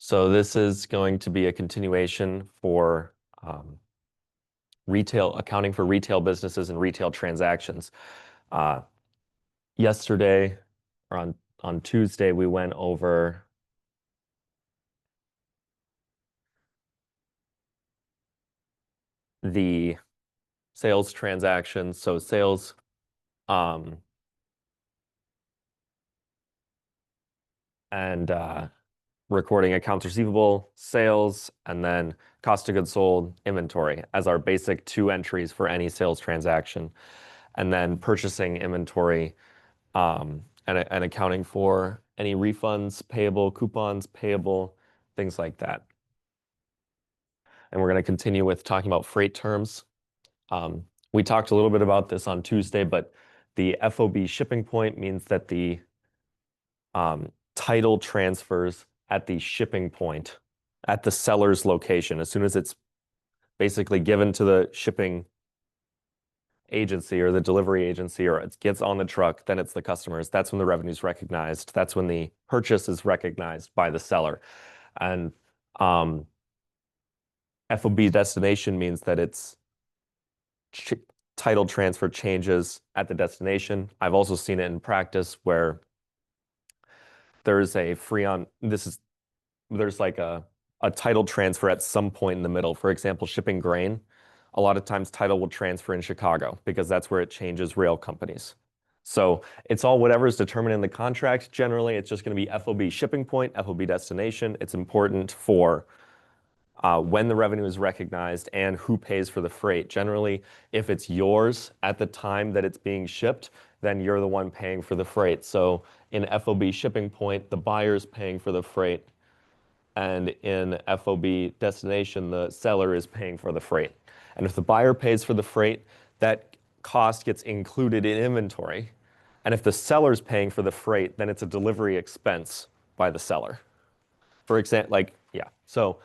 So this is going to be a continuation for retail accounting for retail businesses and retail transactions. Uh, Yesterday or on Tuesday, we went over the sales transactions. So sales um, and recording accounts receivable, sales, and then cost of goods sold, inventory as our basic two entries for any sales transaction. And then purchasing inventory and accounting for any refunds payable, coupons payable, things like that. And we're going to continue with talking about freight terms. We talked a little bit about this on Tuesday, but the FOB shipping point means that the title transfers at the shipping point at the seller's location. As soon as it's basically given to the shipping agency or the delivery agency, or it gets on the truck, then it's the customers. That's when the revenue is recognized. That's when the purchase is recognized by the seller. And FOB destination means that it's title transfer changes at the destination. I've also seen it in practice where there's a there's like a title transfer at some point in the middle. For example, shipping grain. A lot of times title will transfer in Chicago because that's where it changes rail companies. So it's all whatever is determined in the contract. Generally, it's just going to be FOB shipping point, FOB destination. It's important for when the revenue is recognized and who pays for the freight. Generally, if it's yours at the time that it's being shipped, then you're the one paying for the freight. So in FOB shipping point, the buyer's paying for the freight. And in FOB destination, the seller is paying for the freight. And if the buyer pays for the freight, that cost gets included in inventory. And if the seller's paying for the freight, then it's a delivery expense by the seller. For example, yeah. So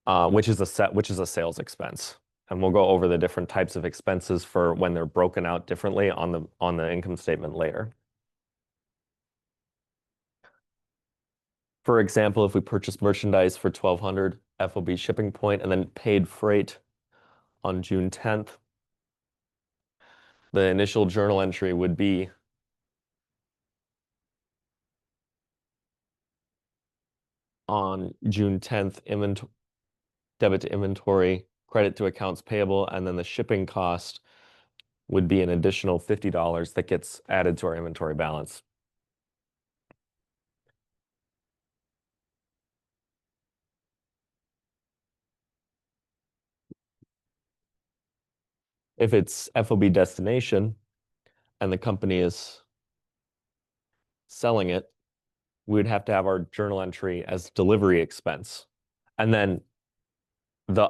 which is a sales expense. And we'll go over the different types of expenses for when they're broken out differently on the income statement later. For example, if we purchased merchandise for $1,200 FOB shipping point and then paid freight on June 10th, the initial journal entry would be on June 10th, debit to inventory, credit to accounts payable, and then the shipping cost would be an additional $50 that gets added to our inventory balance. If it's FOB destination and the company is selling it, we would have to have our journal entry as delivery expense. And then the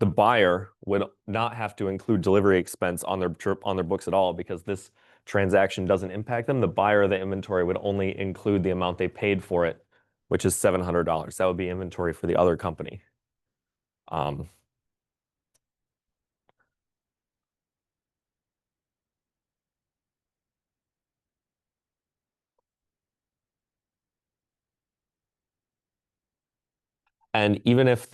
buyer would not have to include delivery expense on their books at all because this transaction doesn't impact them. The buyer of the inventory would only include the amount they paid for it, which is $700. That would be inventory for the other company. And even if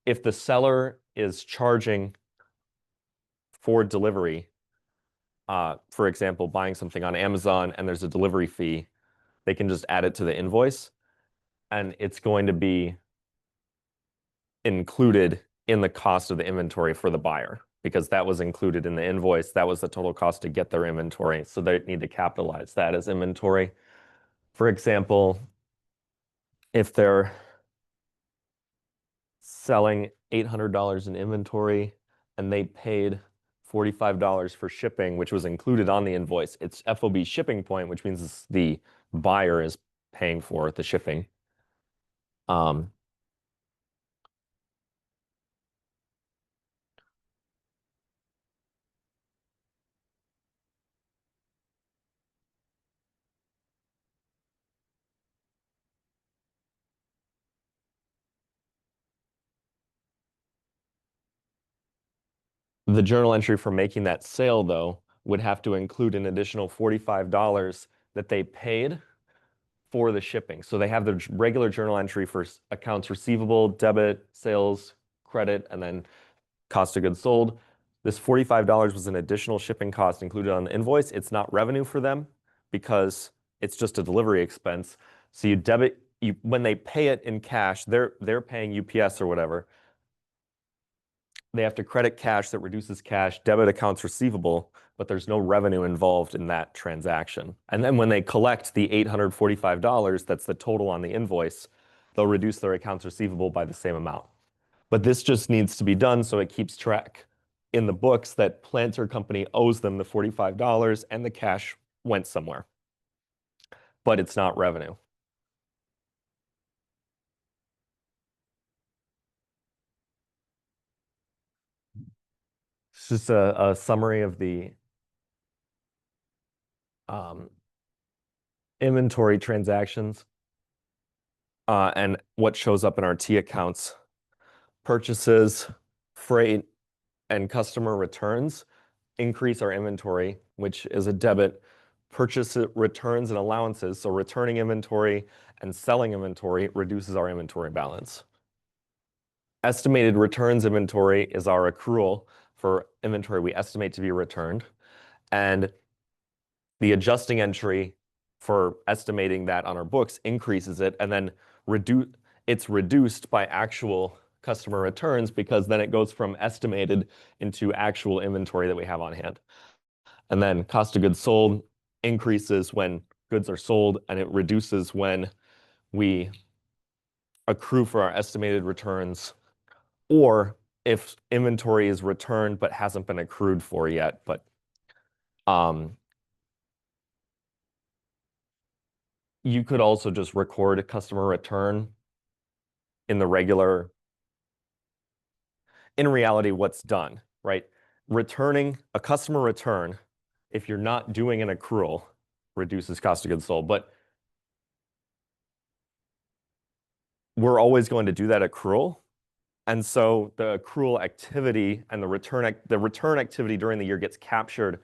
if the seller is charging for delivery, for example, buying something on Amazon and there's a delivery fee, they can just add it to the invoice and it's going to be included in the cost of the inventory for the buyer because that was included in the invoice. That was the total cost to get their inventory. So they need to capitalize that as inventory. For example, if they're selling $800 in inventory and they paid $45 for shipping, which was included on the invoice. It's FOB shipping point, which means the buyer is paying for the shipping. The journal entry for making that sale, though, would have to include an additional $45 that they paid for the shipping. So they have the regular journal entry for accounts receivable, debit, sales, credit, and then cost of goods sold. This $45 was an additional shipping cost included on the invoice. It's not revenue for them because it's just a delivery expense. So you debit when they pay it in cash, they're paying UPS or whatever. They have to credit cash that reduces cash, debit accounts receivable, but there's no revenue involved in that transaction. And then when they collect the $845, that's the total on the invoice, they'll reduce their accounts receivable by the same amount. But this just needs to be done so it keeps track in the books that Planter Company owes them the $45 and the cash went somewhere. But it's not revenue. It's just a summary of the um, inventory transactions and what shows up in our T accounts. Purchases, freight, and customer returns increase our inventory, which is a debit. Purchase returns and allowances, so returning inventory and selling inventory reduces our inventory balance. Estimated returns inventory is our accrual for inventory we estimate to be returned. And the adjusting entry for estimating that on our books increases it, and then it's reduced by actual customer returns because then it goes from estimated into actual inventory that we have on hand. And then cost of goods sold increases when goods are sold, and it reduces when we accrue for our estimated returns, or if inventory is returned but hasn't been accrued for yet. But you could also just record a customer return in the regular, in reality, what's done, right? Returning a customer return, if you're not doing an accrual, reduces cost of goods sold. But we're always going to do that accrual. And so the accrual activity and the return activity during the year gets captured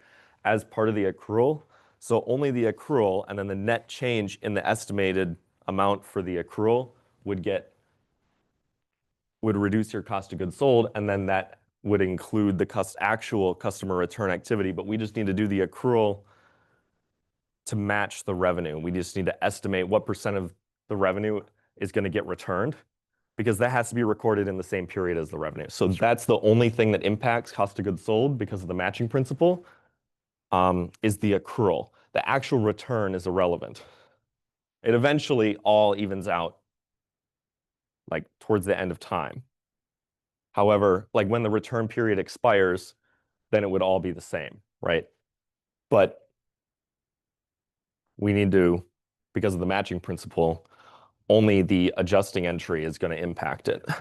as part of the accrual. So only the accrual and then the net change in the estimated amount for the accrual would reduce your cost of goods sold, and then that would include the actual customer return activity. But we just need to do the accrual to match the revenue. We just need to estimate what percent of the revenue is going to get returned, because that has to be recorded in the same period as the revenue. So that's the only thing that impacts cost of goods sold because of the matching principle, is the accrual. The actual return is irrelevant. It eventually all evens out like towards the end of time. However, like when the return period expires, then it would all be the same, right? But we need to, because of the matching principle, only the adjusting entry is going to impact it. I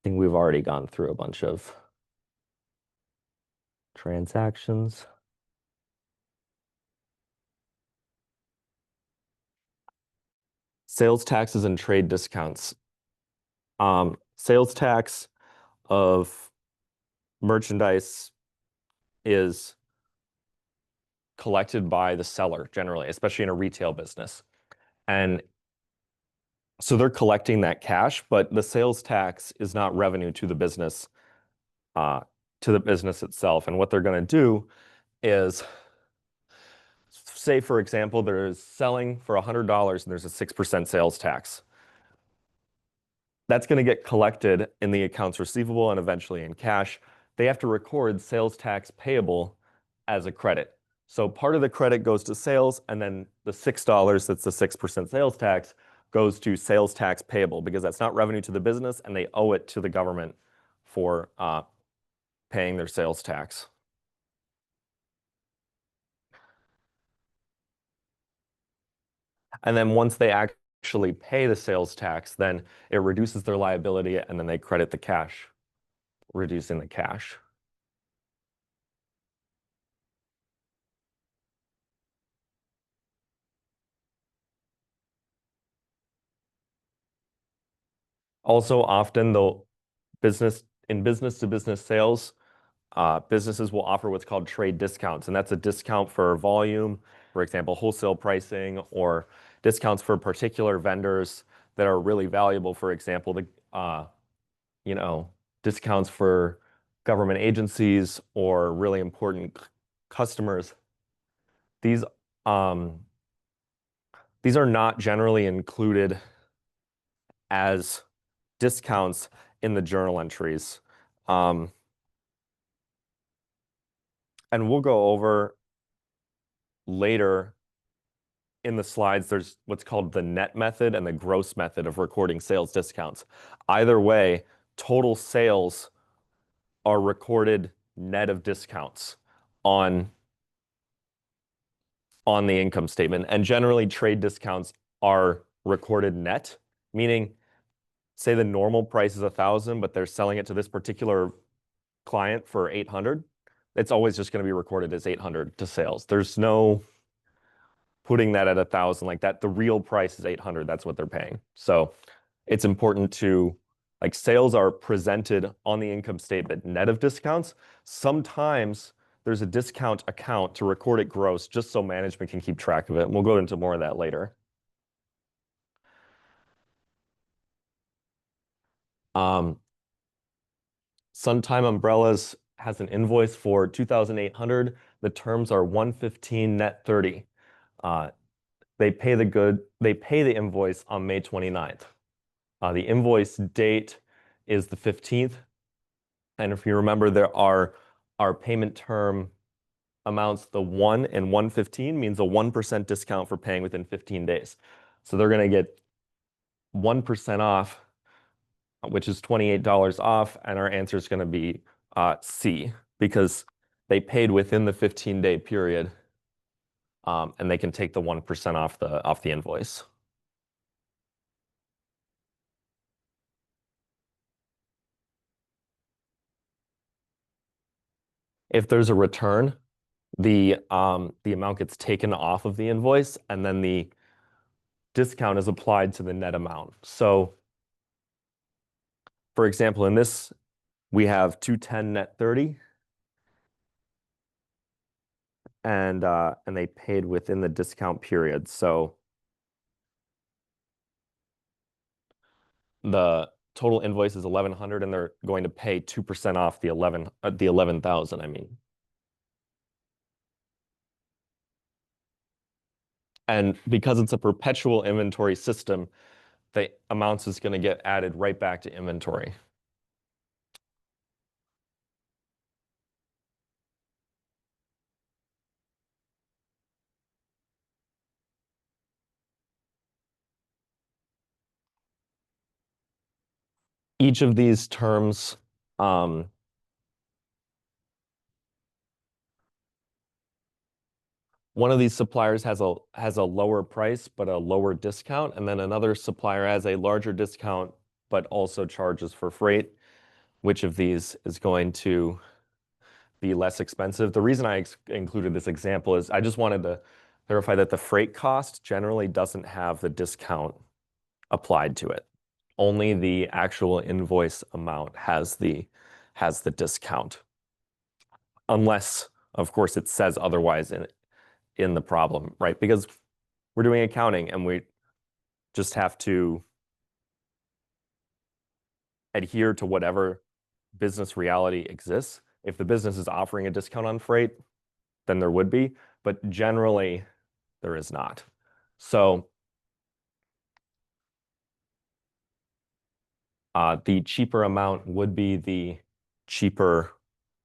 think we've already gone through a bunch of transactions. Sales taxes and trade discounts. Sales tax of merchandise is collected by the seller generally, especially in a retail business. And so they're collecting that cash, but the sales tax is not revenue to the business itself. And what they're going to do is, say, for example, there's selling for $100 and there's a 6% sales tax. That's going to get collected in the accounts receivable and eventually in cash. They have to record sales tax payable as a credit. So part of the credit goes to sales, and then the $6, that's the 6% sales tax, goes to sales tax payable, because that's not revenue to the business and they owe it to the government for paying their sales tax. And then once they actually pay the sales tax, then it reduces their liability and then they credit the cash, reducing the cash. Also, often though, business to business sales, businesses will offer what's called trade discounts, and that's a discount for volume, for example, wholesale pricing, or discounts for particular vendors that are really valuable. For example, you know, discounts for government agencies or really important customers. These um, these are not generally included as discounts in the journal entries. Um, and we'll go over later in the slides, there's what's called the net method and the gross method of recording sales discounts. Either way, total sales are recorded net of discounts on on the income statement. And generally, trade discounts are recorded net, meaning say the normal price is 1,000, but they're selling it to this particular client for 800. It's always just going to be recorded as 800 to sales. There's no putting that at 1,000 like that. The real price is 800. That's what they're paying. So it's important to like sales are presented on the income statement net of discounts. Sometimes there's a discount account to record it gross just so management can keep track of it. And we'll go into more of that later. Um, Suntime Umbrellas has an invoice for 2,800. The terms are 115 net 30. Uh, they pay the invoice on May 29th. The invoice date is the 15th. And if you remember, there are our payment term amounts, the 1 and 115 means a 1% discount for paying within 15 days. So they're going to get 1% off, which is $28 off. And our answer is going to be C, because they paid within the 15-day period, and they can take the 1% off the invoice. If there's a return, the amount gets taken off of the invoice, and then the discount is applied to the net amount. So, for example, in this, we have 210 net 30, and they paid within the discount period. So the total invoice is 1,100, and they're going to pay 2% off the 11,000, I mean. And because it's a perpetual inventory system, the amounts is going to get added right back to inventory. Each of these terms, um, one of these suppliers has a lower price but a lower discount, and then another supplier has a larger discount but also charges for freight. Which of these is going to be less expensive? The reason I included this example is I just wanted to clarify that the freight cost generally doesn't have the discount applied to it. Only the actual invoice amount has the discount, unless, of course, it says otherwise in the problem, right? Because we're doing accounting and we just have to adhere to whatever business reality exists. If the business is offering a discount on freight, then there would be, but generally there is not. So the cheaper amount would be the cheaper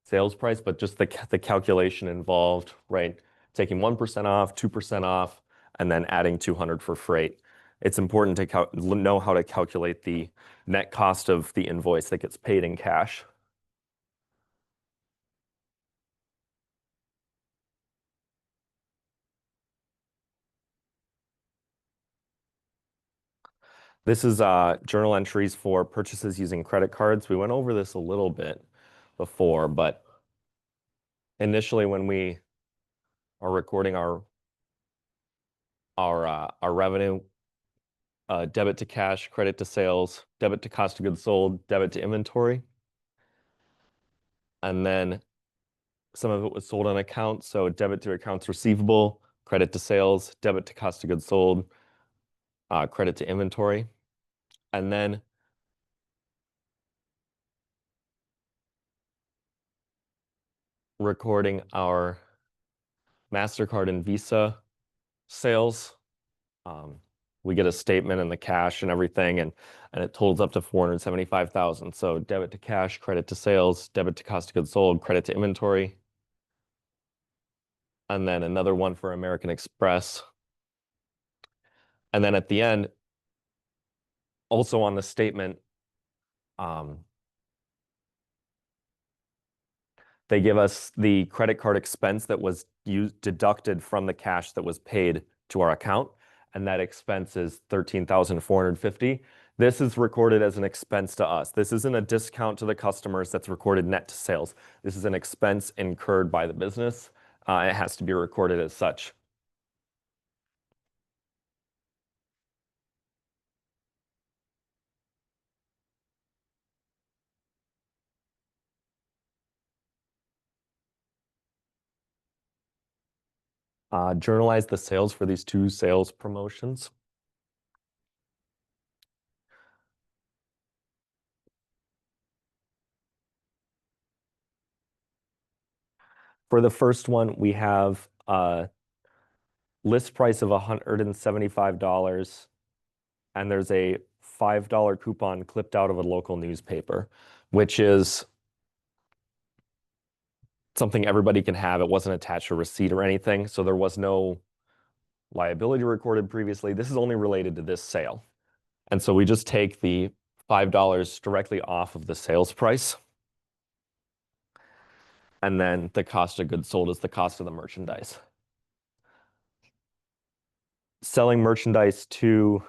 sales price, but just the calculation involved, right? Taking 1% off, 2% off, and then adding 200 for freight. It's important to know how to calculate the net cost of the invoice that gets paid in cash. This is journal entries for purchases using credit cards. We went over this a little bit before, but initially when we are recording our revenue, debit to cash, credit to sales, debit to cost of goods sold, debit to inventory. And then some of it was sold on account, so debit to accounts receivable, credit to sales, debit to cost of goods sold, credit to inventory. And then recording our MasterCard and Visa sales. Um, we get a statement and the cash and everything, and it totals up to 475,000. So debit to cash, credit to sales, debit to cost of goods sold, credit to inventory. And then another one for American Express. And then at the end, also on the statement, um, they give us the credit card expense that was deducted from the cash that was paid to our account, and that expense is 13,450. This is recorded as an expense to us. This isn't a discount to the customers that's recorded net to sales. This is an expense incurred by the business. It has to be recorded as such. Journalize the sales for these two sales promotions. For the first one, we have a list price of $175, and there's a $5 coupon clipped out of a local newspaper, which is something everybody can have. It wasn't attached to a receipt or anything, so there was no liability recorded previously. This is only related to this sale. And so we just take the $5 directly off of the sales price. And then the cost of goods sold is the cost of the merchandise. Selling merchandise to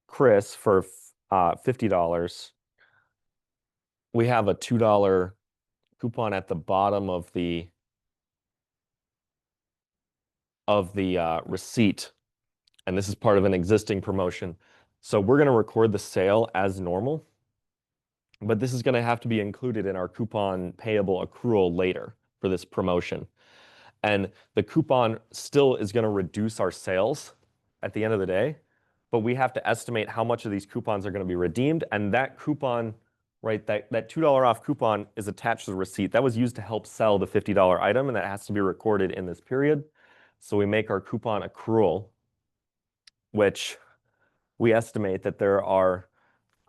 Chris for $50. We have a $2 coupon at the bottom of the receipt, and this is part of an existing promotion. So we're going to record the sale as normal, but this is going to have to be included in our coupon payable accrual later for this promotion. And the coupon still is going to reduce our sales at the end of the day, but we have to estimate how much of these coupons are going to be redeemed, and that coupon, right, that $2 off coupon is attached to the receipt. That was used to help sell the $50 item, and that has to be recorded in this period. So we make our coupon accrual, which we estimate that there are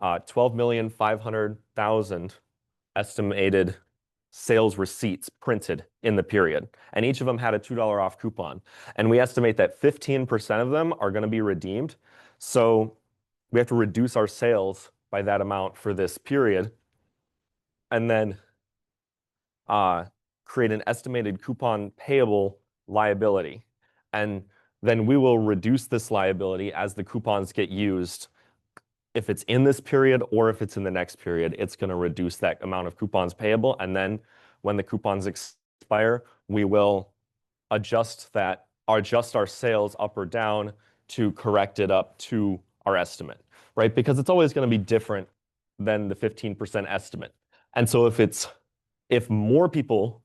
12,500,000 estimated sales receipts printed in the period, and each of them had a $2 off coupon. And we estimate that 15% of them are going to be redeemed. So we have to reduce our sales by that amount for this period, and then create an estimated coupon payable liability. And then we will reduce this liability as the coupons get used. If it's in this period or if it's in the next period, it's going to reduce that amount of coupons payable. And then when the coupons expire, we will adjust our sales up or down to correct it up to our estimate, right? Because it's always going to be different than the 15% estimate. And so if more people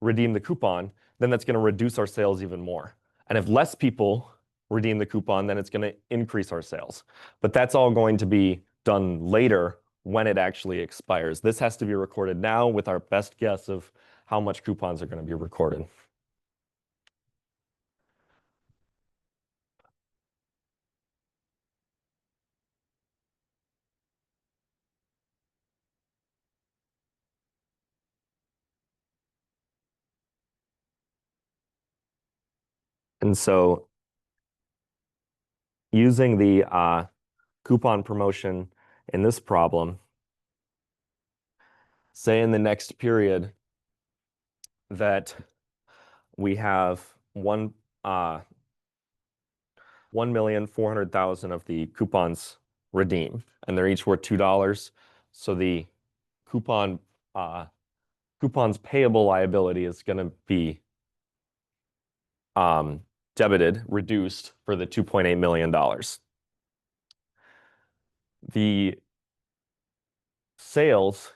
redeem the coupon, then that's going to reduce our sales even more. And if less people redeem the coupon, then it's going to increase our sales. But that's all going to be done later when it actually expires. This has to be recorded now with our best guess of how much coupons are going to be recorded. And so using the coupon promotion in this problem, say in the next period that we have 1,400,000 of the coupons redeemed, and they're each worth $2. So the coupons payable liability is going to be debited, reduced for the $2.8 million. The sales,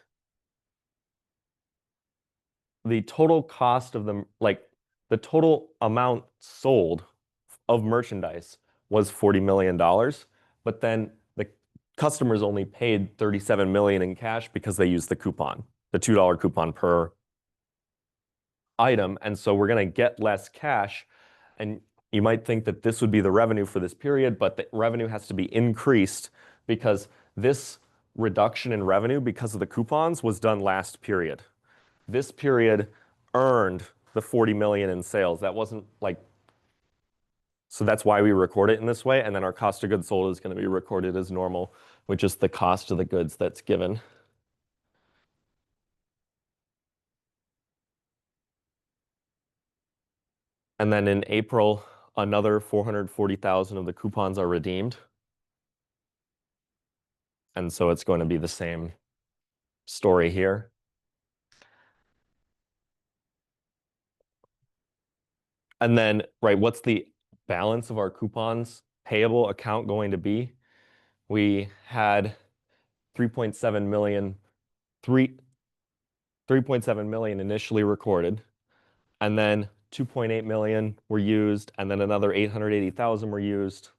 the total cost of them, like the total amount sold of merchandise was $40 million, but then the customers only paid $37 million in cash because they used the coupon, the $2 coupon per item. And so we're going to get less cash. And you might think that this would be the revenue for this period, but the revenue has to be increased because this reduction in revenue because of the coupons was done last period. This period earned the 40 million in sales. That wasn't like, so that's why we record it in this way. And then our cost of goods sold is going to be recorded as normal, which is the cost of the goods that's given. And then in April, another 440,000 of the coupons are redeemed. And so it's going to be the same story here. And then, right, what's the balance of our coupons payable account going to be? We had 3.7 million, 3.7 million initially recorded, and then 2.8 million were used, and then another 880,000 were used.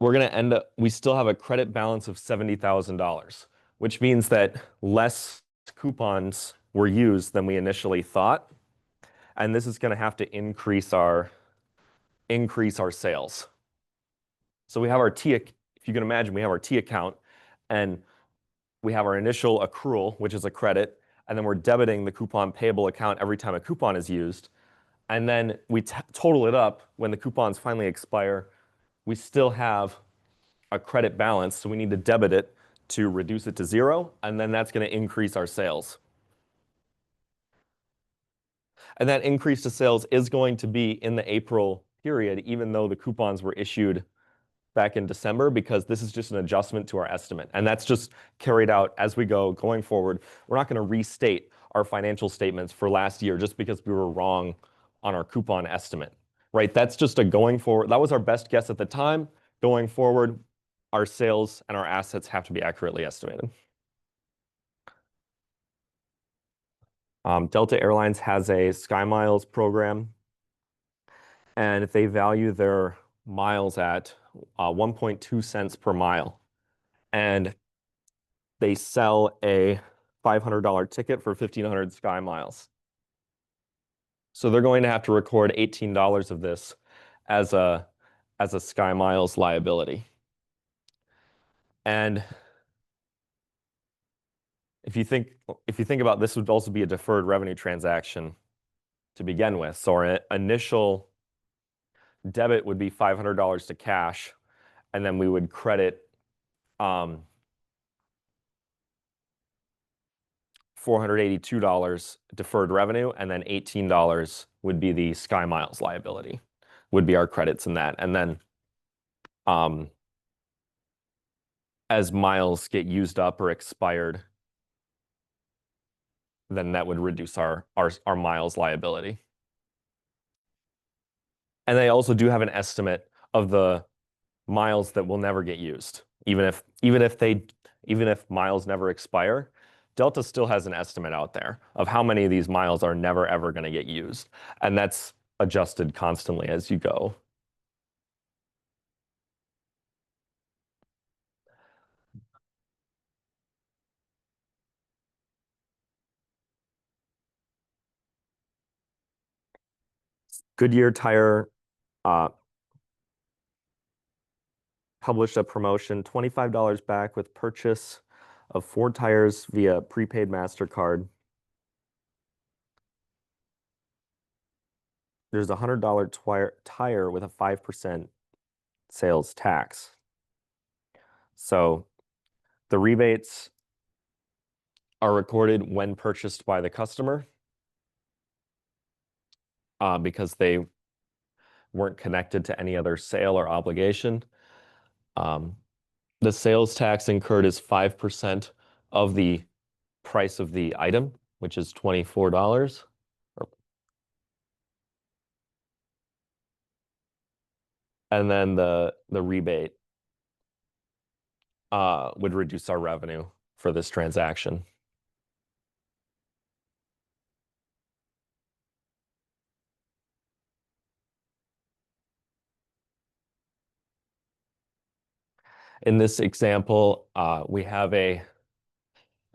We're going to end up, we still have a credit balance of $70,000, which means that less coupons were used than we initially thought. And this is going to have to increase our sales. So we have our T, if you can imagine, we have our T account, and we have our initial accrual, which is a credit, and then we're debiting the coupon payable account every time a coupon is used. And then we total it up when the coupons finally expire. We still have a credit balance, so we need to debit it to reduce it to zero, and then that's going to increase our sales. And that increase to sales is going to be in the April period, even though the coupons were issued back in December, because this is just an adjustment to our estimate. And that's just carried out as we go going forward. We're not going to restate our financial statements for last year just because we were wrong on our coupon estimate, right? That's just a going forward. That was our best guess at the time. Going forward, our sales and our assets have to be accurately estimated. Delta Airlines has a SkyMiles program, and if they value their miles at 1.2 cents per mile, and they sell a $500 ticket for 1,500 SkyMiles. So they're going to have to record $18 of this as a SkyMiles liability. And if you think about this, would also be a deferred revenue transaction to begin with. So our initial debit would be $500 to cash, and then we would credit $482 deferred revenue, and then $18 would be the SkyMiles liability, would be our credits in that. And then as miles get used up or expired, then that would reduce our miles liability. And they also do have an estimate of the miles that will never get used, even if miles never expire. Delta still has an estimate out there of how many of these miles are never ever going to get used, and that's adjusted constantly as you go. Goodyear Tire published a promotion, $25 back with purchase of 4 tires via prepaid MasterCard. There's a $100 tire with a 5% sales tax. So the rebates are recorded when purchased by the customer because they weren't connected to any other sale or obligation. The sales tax incurred is 5% of the price of the item, which is $24. and then the rebate would reduce our revenue for this transaction. In this example, we have a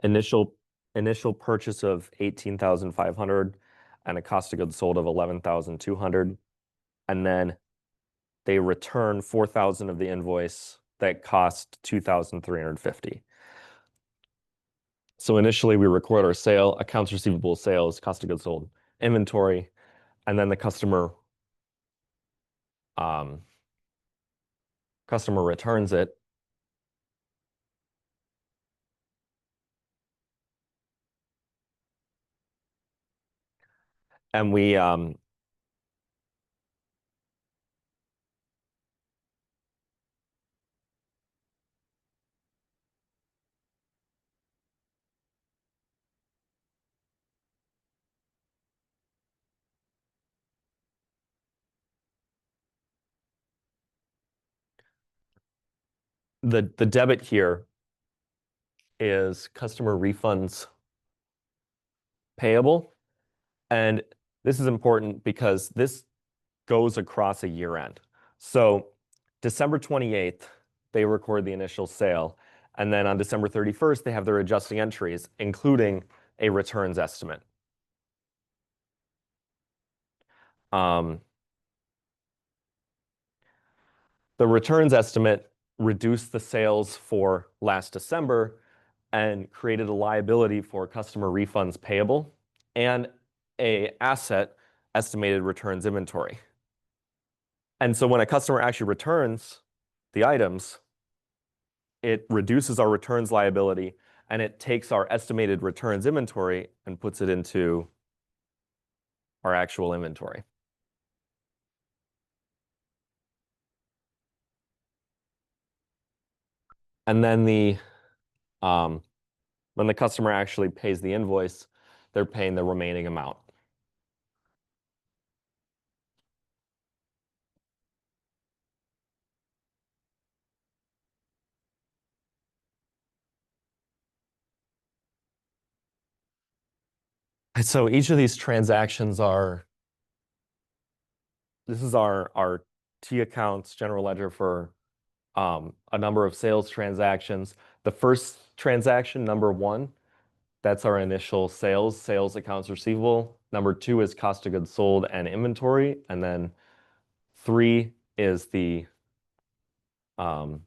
initial initial purchase of 18,500 and a cost of goods sold of 11,200, and then they return 4,000 of the invoice that cost 2,350. So initially we record our sale, accounts receivable, sales, cost of goods sold, inventory, and then the um, customer returns it. And the debit here is customer refunds payable. And this is important because this goes across a year end. So December 28th, they record the initial sale. And then on December 31st, they have their adjusting entries, including a returns estimate. Um, the returns estimate reduced the sales for last December and created a liability for customer refunds payable and a asset estimated returns inventory. And so when a customer actually returns the items, it reduces our returns liability and it takes our estimated returns inventory and puts it into our actual inventory. And then when the customer actually pays the invoice, they're paying the remaining amount. And so each of these transactions this is our T accounts general ledger for a number of sales transactions. The first transaction, number one, that's our initial sales accounts receivable. Number two is cost of goods sold and inventory. And then three is a debit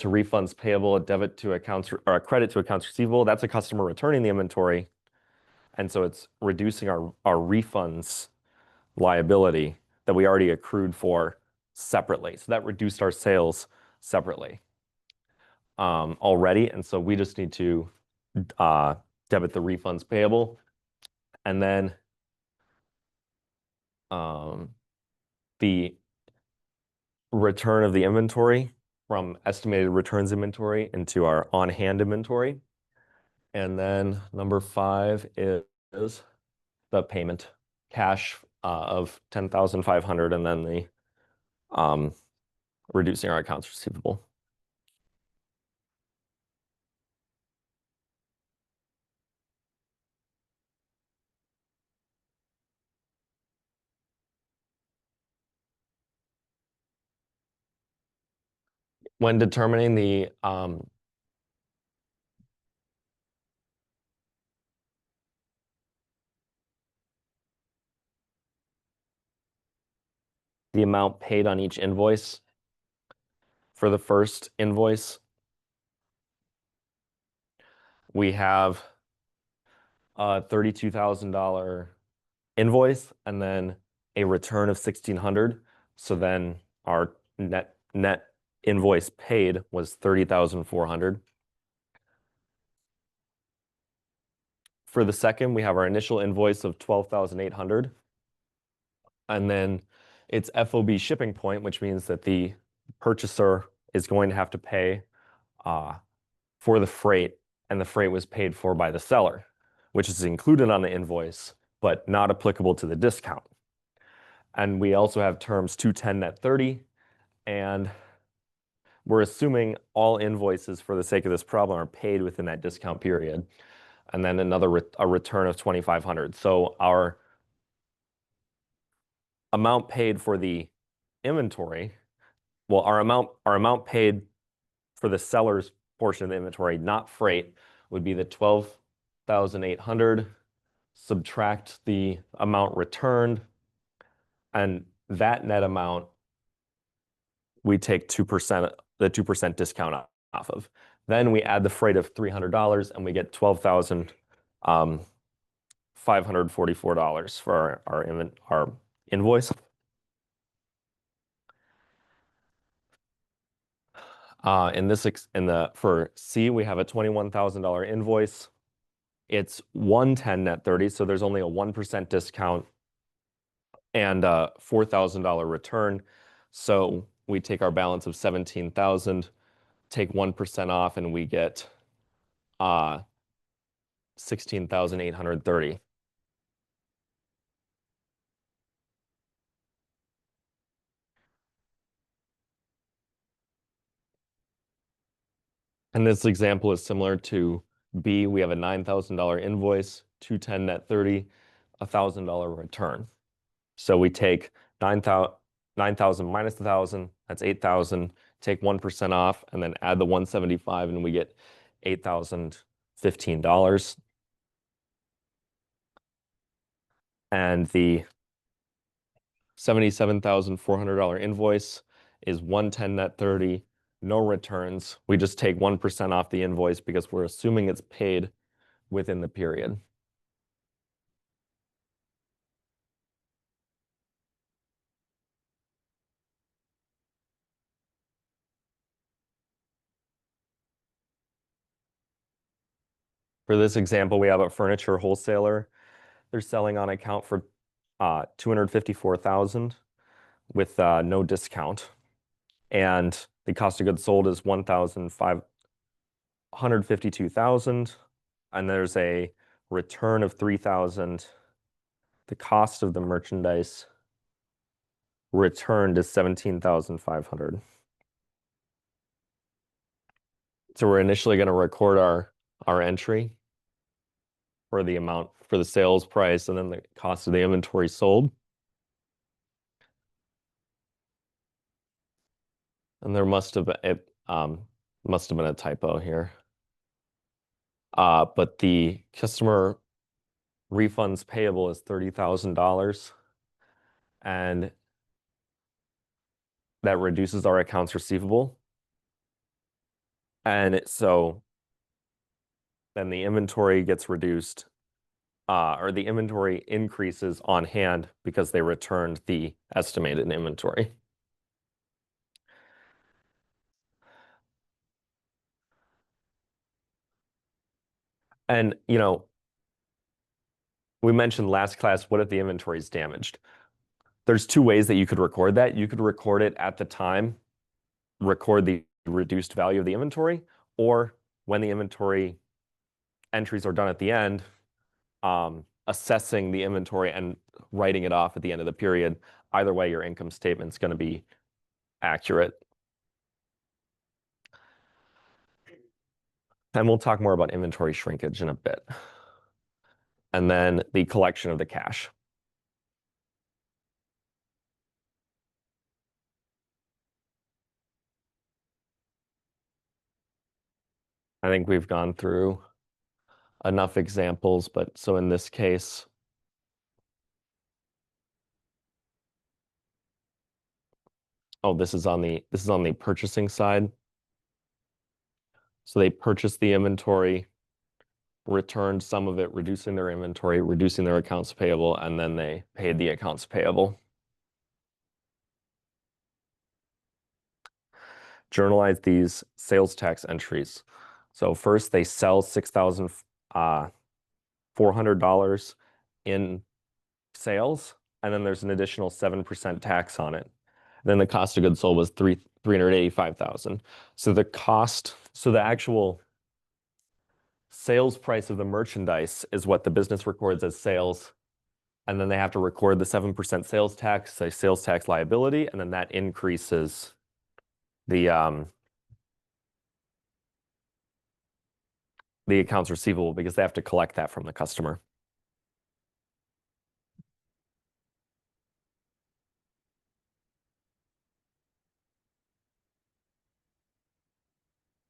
to refunds payable, a debit to accounts, or a credit to accounts receivable. That's a customer returning the inventory. And so it's reducing our refunds liability that we already accrued for separately. So that reduced our sales separately already. And so we just need to debit the refunds payable. And then the return of the inventory from estimated returns inventory into our on-hand inventory. And then number five is the payment, cash of 10,500, and then the reducing our accounts receivable. When determining the amount paid on each invoice, for the first invoice, we have a $32,000 invoice and then a return of 1,600. So then our net invoice paid was 30,400. For the second, we have our initial invoice of 12,800. And then it's FOB shipping point, which means that the purchaser is going to have to pay for the freight, and the freight was paid for by the seller, which is included on the invoice, but not applicable to the discount. And we also have terms 210 net 30. And we're assuming all invoices for the sake of this problem are paid within that discount period. And then a return of 2,500. So our amount paid for the inventory, well, our amount paid for the seller's portion of the inventory, not freight, would be the 12,800, subtract the amount returned, and that net amount we take 2%, the 2% discount off of. Then we add the freight of $300 and we get $12,544 for our invoice. For C, we have a $21,000 invoice. It's 110 net 30, so there's only a 1% discount and a $4,000 return. So we take our balance of 17,000, take 1% off, and we get 16,830. And this example is similar to B. We have a $9,000 invoice, 210 net 30, $1,000 return. So we take 9,000 minus 1,000, that's 8,000, take 1% off, and then add the 175, and we get $8,015. And the $77,400 invoice is 110 net 30, no returns. We just take 1% off the invoice because we're assuming it's paid within the period. For this example, we have a furniture wholesaler. They're selling on account for 254,000 with no discount. And the cost of goods sold is 1,552,000. And there's a return of 3,000. The cost of the merchandise returned is 17,500. So we're initially going to record our entry for the amount for the sales price and then the cost of the inventory sold. And there must have been a typo here. But the customer refunds payable is $30,000, and that reduces our accounts receivable. And so then the inventory gets reduced, or the inventory increases on hand because they returned the estimated inventory. And, we mentioned last class, what if the inventory is damaged? There's two ways that you could record that. You could record it at the time, record the reduced value of the inventory, or when the inventory entries are done at the end, assessing the inventory and writing it off at the end of the period. Either way, your income statement's going to be accurate. And we'll talk more about inventory shrinkage in a bit. And then the collection of the cash. I think we've gone through enough examples, but so in this case, this is on the purchasing side. So they purchased the inventory, returned some of it, reducing their inventory, reducing their accounts payable, and then they paid the accounts payable. Journalize these sales tax entries. So first they sell $6,400 in sales, and then there's an additional 7% tax on it. Then the cost of goods sold was 385,000. So the actual sales price of the merchandise is what the business records as sales, And then they have to record the 7% sales tax, a sales tax liability, and then that increases the the accounts receivable because they have to collect that from the customer.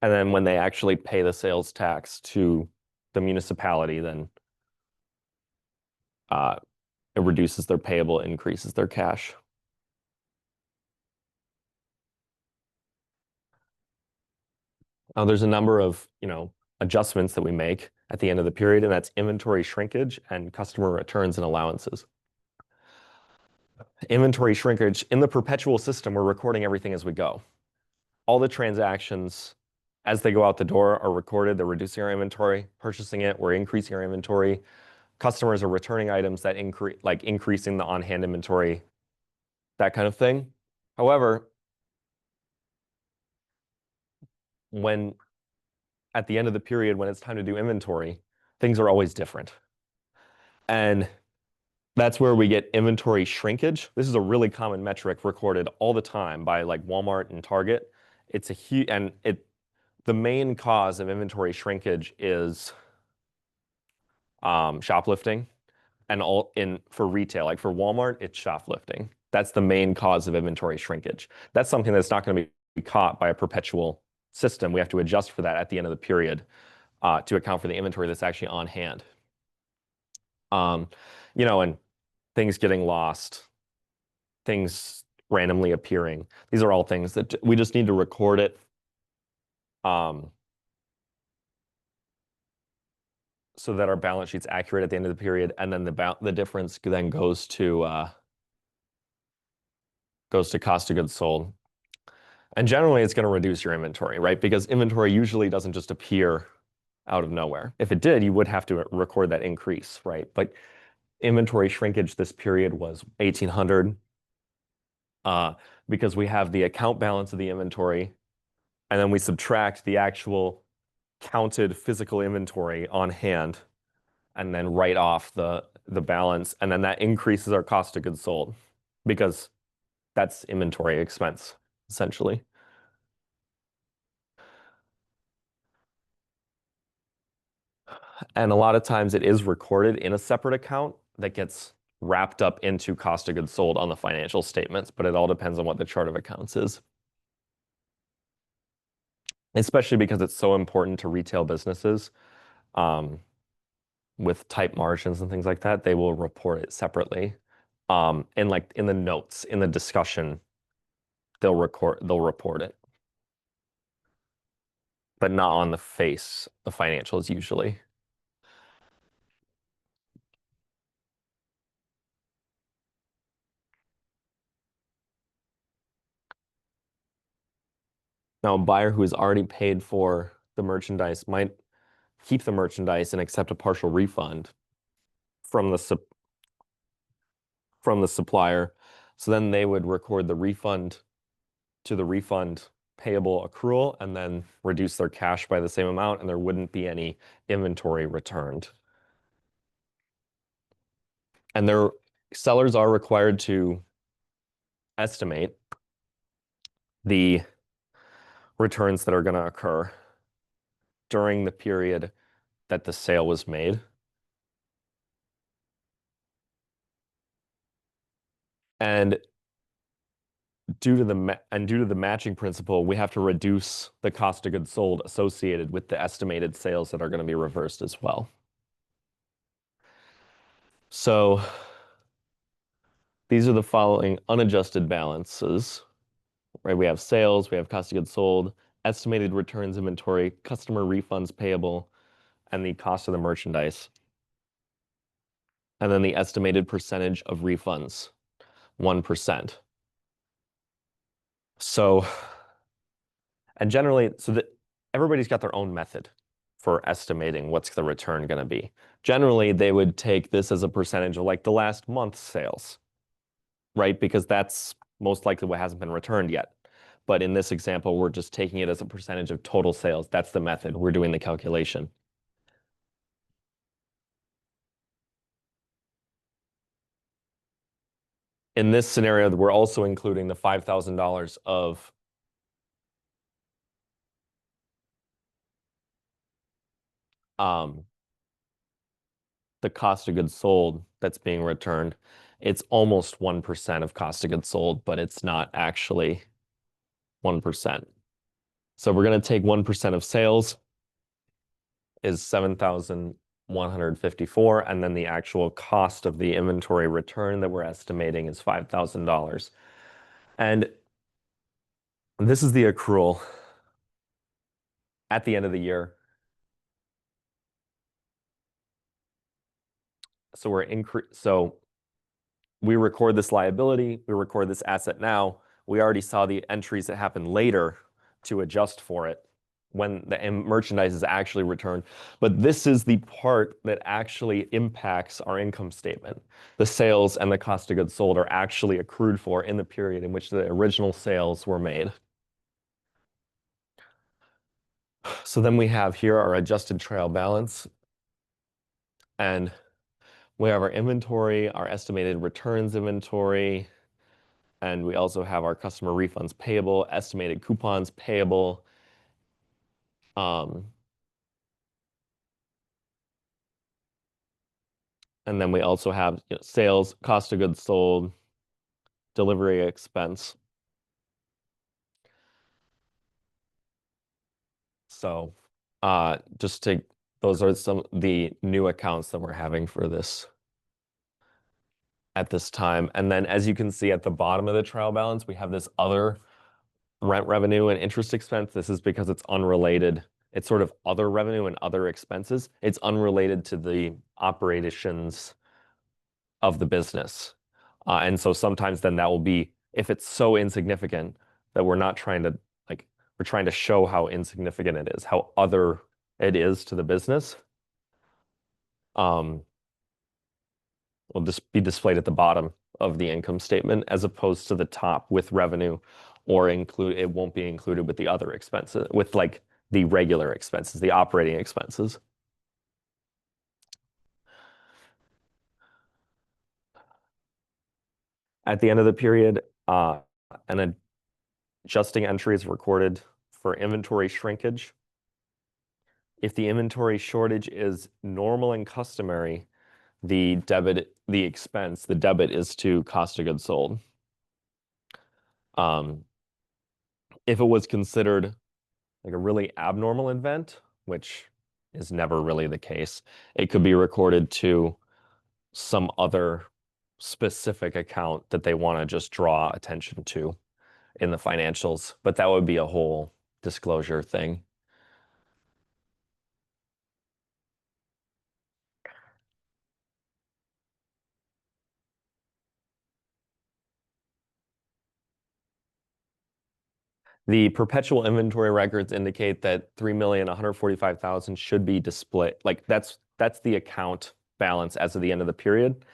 And then when they actually pay the sales tax to the municipality, then uh, it reduces their payable, increases their cash. There's a number of, adjustments that we make at the end of the period, and that's inventory shrinkage and customer returns and allowances. Inventory shrinkage, in the perpetual system, we're recording everything as we go. All the transactions as they go out the door are recorded. They're reducing our inventory, purchasing it, we're increasing our inventory. Customers are returning items that increasing the on-hand inventory, that kind of thing. However, when at the end of the period, when it's time to do inventory, things are always different. And that's where we get inventory shrinkage. This is a really common metric recorded all the time by like Walmart and Target. It's a huge, and the main cause of inventory shrinkage is shoplifting, and for retail, like for Walmart, it's shoplifting. That's the main cause of inventory shrinkage. That's something that's not going to be caught by a perpetual system. We have to adjust for that at the end of the period to account for the inventory that's actually on hand. And things getting lost, things randomly appearing. These are all things that we just need to record it. So that our balance sheet's accurate at the end of the period, and then the difference then goes to cost of goods sold. And generally, it's going to reduce your inventory, right? Because inventory usually doesn't just appear out of nowhere. If it did, you would have to record that increase, right? But inventory shrinkage this period was 1,800 because we have the account balance of the inventory, and then we subtract the actual counted physical inventory on hand, and then write off the balance, and then that increases our cost of goods sold because that's inventory expense, essentially. And a lot of times it is recorded in a separate account that gets wrapped up into cost of goods sold on the financial statements, but it all depends on what the chart of accounts is. Especially because it's so important to retail businesses with tight margins and things like that, they will report it separately. And like in the notes, in the discussion, they'll report it, but not on the face of financials usually. Now, a buyer who has already paid for the merchandise might keep the merchandise and accept a partial refund from the supplier. So then they would record the refund to the refund payable accrual and then reduce their cash by the same amount, and there wouldn't be any inventory returned. And their sellers are required to estimate the returns that are going to occur during the period that the sale was made. And due to the matching principle, we have to reduce the cost of goods sold associated with the estimated sales that are going to be reversed as well. So these are the following unadjusted balances, right? We have sales, we have cost of goods sold, estimated returns inventory, customer refunds payable, and the cost of the merchandise. And then the estimated percentage of refunds, 1%. So, and generally, so that everybody's got their own method for estimating what's the return going to be. Generally, they would take this as a percentage of like the last month's sales, right? Because that's most likely what hasn't been returned yet. But in this example, we're just taking it as a percentage of total sales. That's the method. We're doing the calculation. In this scenario, we're also including the $5,000 of um, the cost of goods sold that's being returned. It's almost 1% of cost of goods sold, but it's not actually 1%. So we're going to take 1% of sales is 7,154, and then the actual cost of the inventory return that we're estimating is $5,000. And this is the accrual at the end of the year. So we record this liability, we record this asset now. We already saw the entries that happen later to adjust for it when the merchandise is actually returned. But this is the part that actually impacts our income statement. The sales and the cost of goods sold are actually accrued for in the period in which the original sales were made. So then we have here our adjusted trial balance, and we have our inventory, our estimated returns inventory, and we also have our customer refunds payable, estimated coupons payable. And then we also have, sales, cost of goods sold, delivery expense. So just to, those are some of the new accounts that we're having for this at this time. And then as you can see at the bottom of the trial balance, we have this other rent revenue and interest expense. This is because it's unrelated. It's sort of other revenue and other expenses. It's unrelated to the operations of the business. And so sometimes then that will be, if it's so insignificant that we're not trying to, like, we're trying to show how insignificant it is, how other it is to the business, will just be displayed at the bottom of the income statement as opposed to the top with revenue, or it won't be included with the other expenses, with like the regular expenses, the operating expenses. At the end of the period, an adjusting entry is recorded for inventory shrinkage. If the inventory shortage is normal and customary, the debit is to cost of goods sold. If it was considered like a really abnormal event, which is never really the case, it could be recorded to some other specific account that they want to just draw attention to in the financials, but that would be a whole disclosure thing. The perpetual inventory records indicate that 3,145,000 should be displayed. Like that's the account balance as of the end of the period.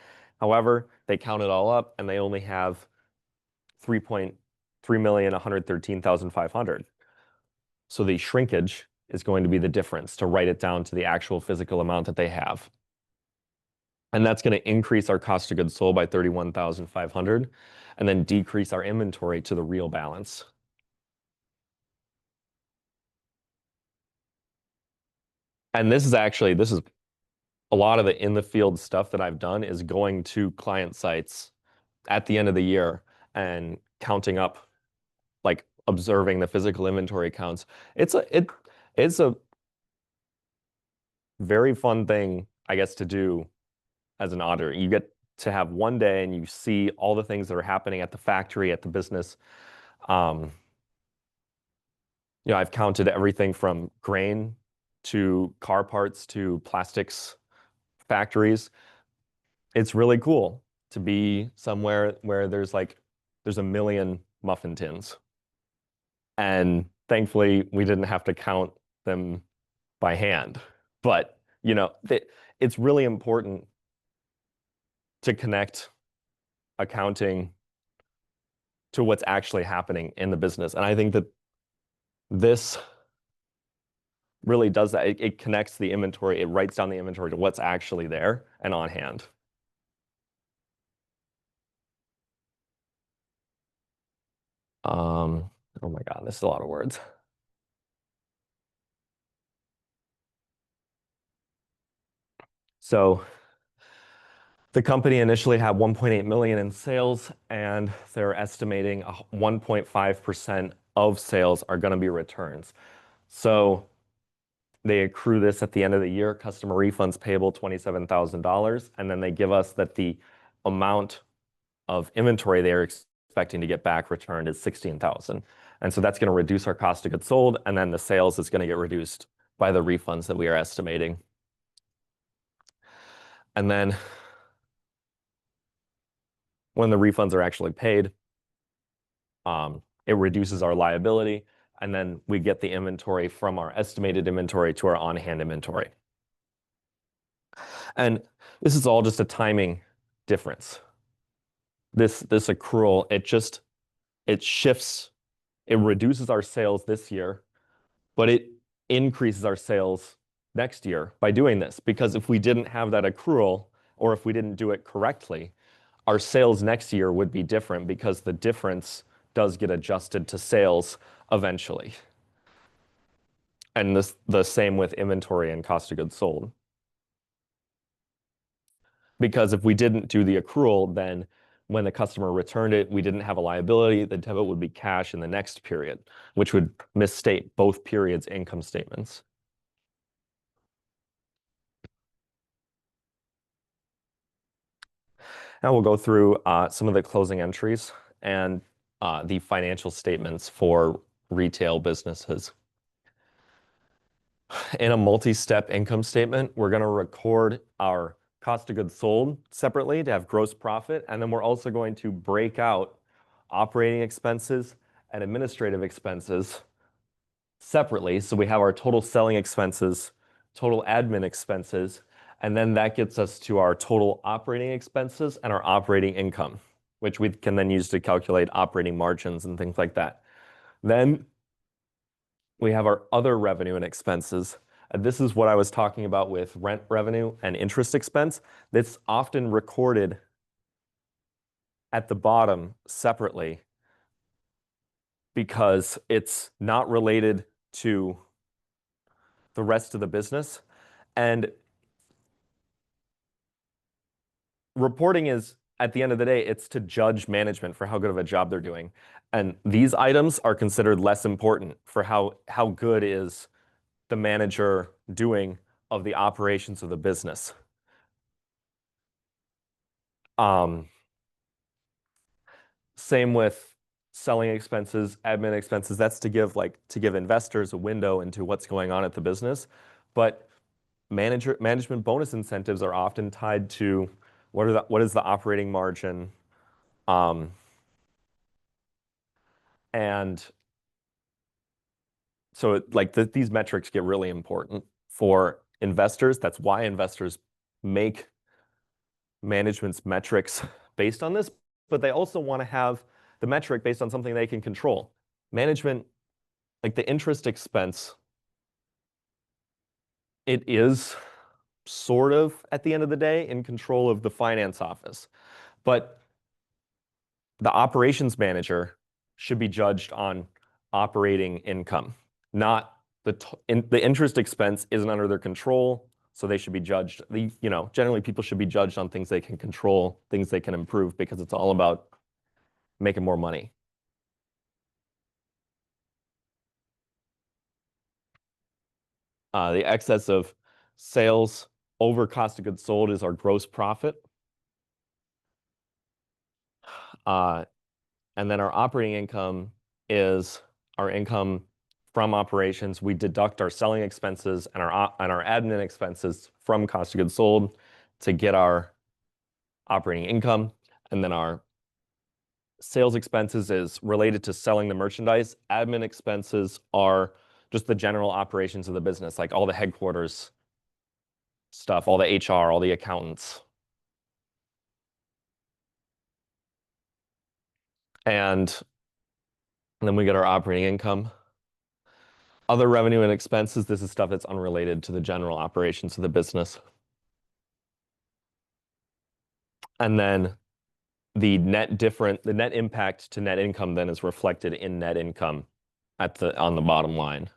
However, they count it all up and they only have 3,113,500. So the shrinkage is going to be the difference to write it down to the actual physical amount that they have. And that's going to increase our cost of goods sold by 31,500 and then decrease our inventory to the real balance. And this is a lot of the in the field stuff that I've done is going to client sites at the end of the year and counting up, like observing the physical inventory counts. It's a very fun thing, I guess, to do as an auditor. You get to have one day and you see all the things that are happening at the factory, at the business. I've counted everything from grain to car parts to plastics factories. It's really cool to be somewhere where there's a million muffin tins. And thankfully, we didn't have to count them by hand. But, it's really important to connect accounting to what's actually happening in the business. And I think that this really does that. It connects the inventory, it writes down the inventory to what's actually there and on hand. Oh my God, this is a lot of words. So the company initially had 1.8 million in sales, and they're estimating 1.5% of sales are going to be returns. So they accrue this at the end of the year, customer refunds payable $27,000, and then they give us that the amount of inventory they're expecting to get back returned is 16,000. And so that's going to reduce our cost of goods sold, and then the sales is going to get reduced by the refunds that we are estimating. And then when the refunds are actually paid, it reduces our liability, and then we get the inventory from our estimated inventory to our on-hand inventory. And this is all just a timing difference. This accrual, it shifts, it reduces our sales this year, but it increases our sales next year by doing this. Because if we didn't have that accrual, or if we didn't do it correctly, our sales next year would be different because the difference does get adjusted to sales eventually. And the same with inventory and cost of goods sold. Because if we didn't do the accrual, then when the customer returned it, we didn't have a liability. The debit would be cash in the next period, which would misstate both periods' income statements. Now we'll go through some of the closing entries and the financial statements for retail businesses. In a multi-step income statement, we're going to record our cost of goods sold separately to have gross profit, and then we're also going to break out operating expenses and administrative expenses separately. So we have our total selling expenses, total admin expenses, and then that gets us to our total operating expenses and our operating income, which we can then use to calculate operating margins and things like that. Then we have our other revenue and expenses. This is what I was talking about with rent revenue and interest expense. That's often recorded at the bottom separately because it's not related to the rest of the business. And reporting is, at the end of the day, it's to judge management for how good of a job they're doing. And these items are considered less important for how good is the manager doing of the operations of the business. Same with selling expenses, admin expenses. That's to give investors a window into what's going on at the business. But management bonus incentives are often tied to what is the operating margin, and so these metrics get really important for investors. That's why investors make management's metrics based on this, but they also want to have the metric based on something they can control. Management, like the interest expense, it is sort of, at the end of the day, in control of the finance office. But the operations manager should be judged on operating income, not the interest expense isn't under their control, so they should be judged. Generally people should be judged on things they can control, things they can improve, because it's all about making more money. The excess of sales over cost of goods sold is our gross profit. And then our operating income is our income from operations. We deduct our selling expenses and our admin expenses from cost of goods sold to get our operating income. And then our sales expenses is related to selling the merchandise. Admin expenses are just the general operations of the business, like all the headquarters stuff, all the HR, all the accountants. And then we get our operating income. Other revenue and expenses, this is stuff that's unrelated to the general operations of the business. And then the net impact to net income then is reflected in net income on the bottom line.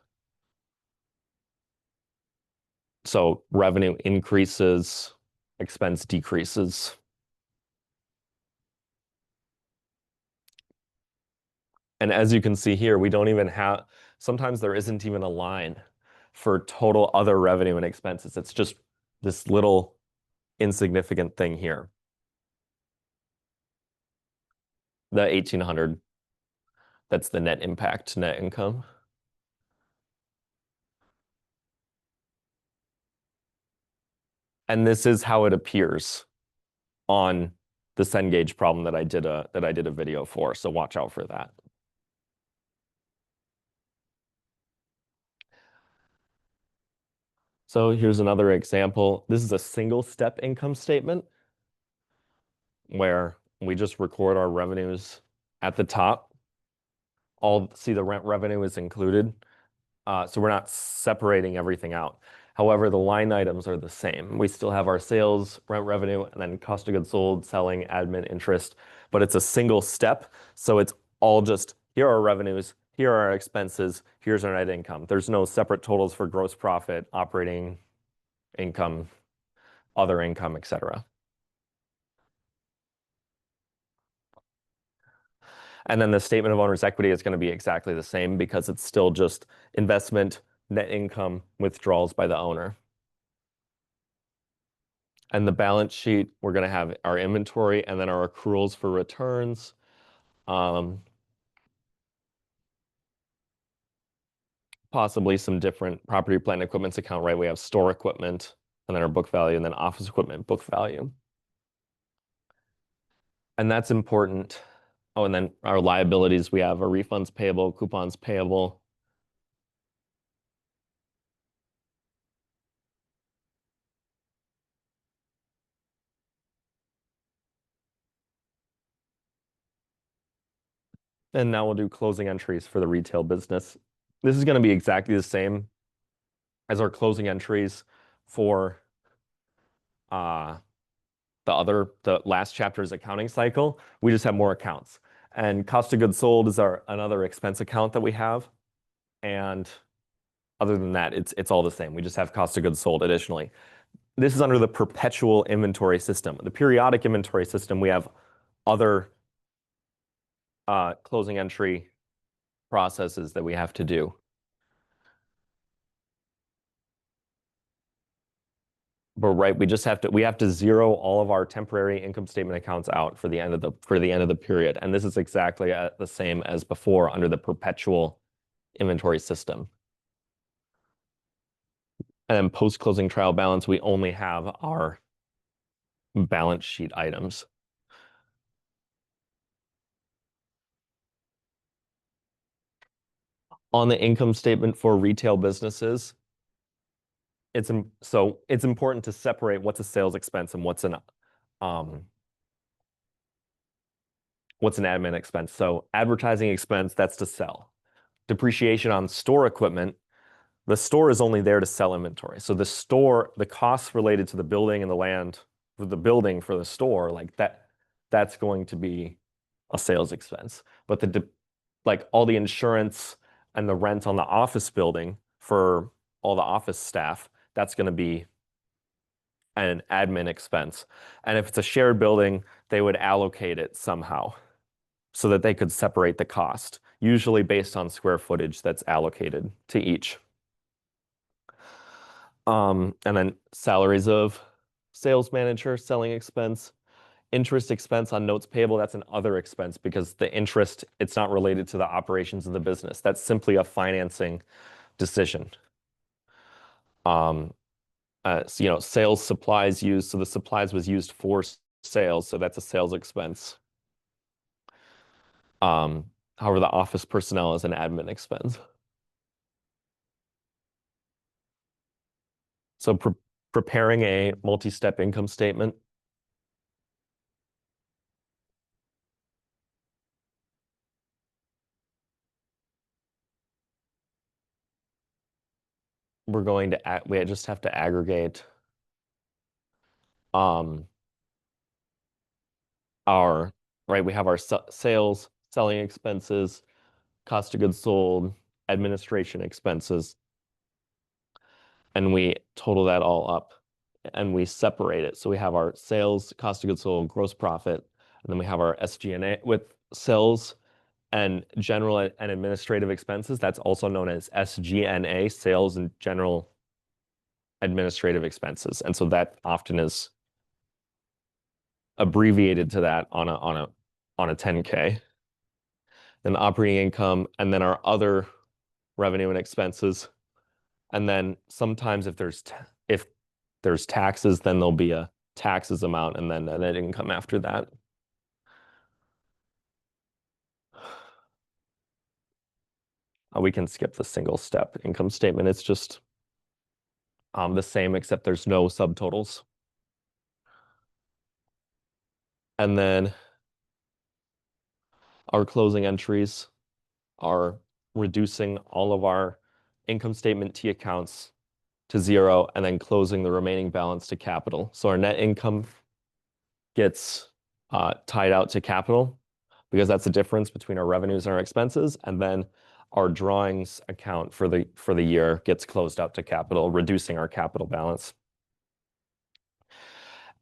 So revenue increases, expense decreases. And as you can see here, we don't even have, sometimes there isn't even a line for total other revenue and expenses. It's just this little insignificant thing here. The 1,800, that's the net impact to net income. And this is how it appears on the Cengage problem that I did a video for. So watch out for that. So here's another example. This is a single step income statement where we just record our revenues at the top. All see the rent revenue is included. So we're not separating everything out. However, the line items are the same. We still have our sales, rent revenue, and then cost of goods sold, selling, admin, interest, but it's a single step. So it's all just, here are our revenues, here are our expenses, here's our net income. There's no separate totals for gross profit, operating income, other income, etc. And then the statement of owner's equity is going to be exactly the same because it's still just investment, net income, withdrawals by the owner. And the balance sheet, we're going to have our inventory and then our accruals for returns. Possibly some different property, plant, and equipment's account, right? We have store equipment and then our book value and then office equipment book value. And that's important. Oh, and then our liabilities, we have our refunds payable, coupons payable. And now we'll do closing entries for the retail business. This is going to be exactly the same as our closing entries for uh, the last chapter's accounting cycle. We just have more accounts. And cost of goods sold is another expense account that we have. And other than that, it's all the same. We just have cost of goods sold additionally. This is under the perpetual inventory system. The periodic inventory system, we have other closing entry processes that we have to do. But right, we have to zero all of our temporary income statement accounts out for the end of the period. And this is exactly the same as before under the perpetual inventory system. And then post-closing trial balance, we only have our balance sheet items. On the income statement for retail businesses, it's important to separate what's a sales expense and what's an admin expense. So advertising expense, that's to sell. Depreciation on store equipment, the store is only there to sell inventory. So the costs related to the building and the land for the building for the store, like that's going to be a sales expense. But like all the insurance and the rent on the office building for all the office staff, that's going to be an admin expense. And if it's a shared building, they would allocate it somehow so that they could separate the cost, usually based on square footage that's allocated to each. And then salaries of sales manager, selling expense, interest expense on notes payable, that's an other expense because the interest, it's not related to the operations of the business. That's simply a financing decision. So, sales supplies used, so the supplies was used for sales, so that's a sales expense. However, the office personnel is an admin expense. So preparing a multi-step income statement. We just have to aggregate our right? We have our sales, selling expenses, cost of goods sold, administration expenses, and we total that all up and we separate it. So we have our sales, cost of goods sold, gross profit, and then we have our SG&A with sales and general and administrative expenses. That's also known as SG&A, sales and general administrative expenses. And so that often is abbreviated to that on a 10K. Then operating income, and then our other revenue and expenses. And then sometimes if there's taxes, then there'll be a taxes amount and then a net income after that. We can skip the single step income statement. It's just the same, except there's no subtotals. And then our closing entries are reducing all of our income statement T accounts to 0 and then closing the remaining balance to capital. So our net income gets tied out to capital because that's the difference between our revenues and our expenses. And then our drawings account for the year gets closed out to capital, reducing our capital balance.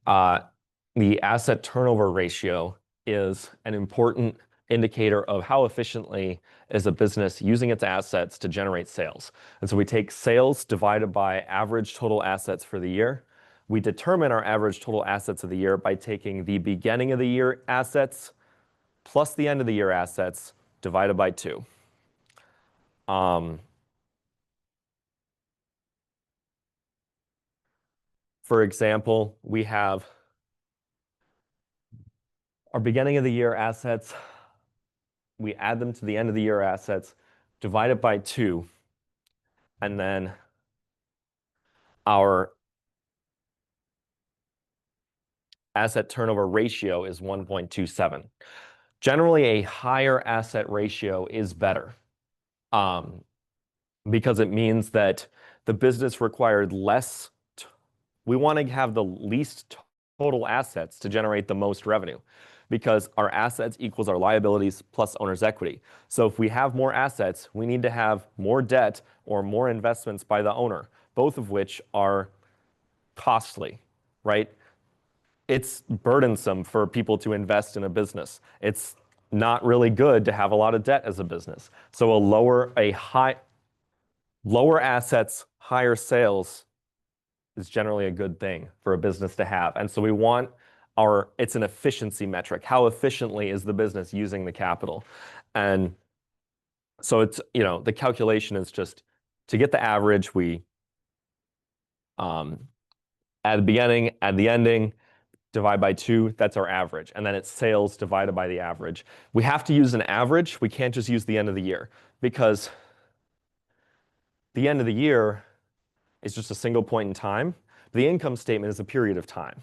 The asset turnover ratio is an important indicator of how efficiently is a business using its assets to generate sales. And so we take sales divided by average total assets for the year. We determine our average total assets of the year by taking the beginning of the year assets plus the end of the year assets divided by 2. For example, we have our beginning of the year assets. We add them to the end of the year assets, divide it by 2, and then our asset turnover ratio is 1.27. Generally, a higher asset ratio is better because it means that the business required less. We want to have the least total assets to generate the most revenue because our assets equals our liabilities plus owner's equity. So if we have more assets, we need to have more debt or more investments by the owner, both of which are costly, right? It's burdensome for people to invest in a business. It's not really good to have a lot of debt as a business. So lower assets, higher sales is generally a good thing for a business to have. And so we want it's an efficiency metric. How efficiently is the business using the capital? And so it's, the calculation is just to get the average, we add the beginning, add the ending, divide by 2, that's our average. And then it's sales divided by the average. We have to use an average. We can't just use the end of the year because the end of the year is just a single point in time. The income statement is a period of time.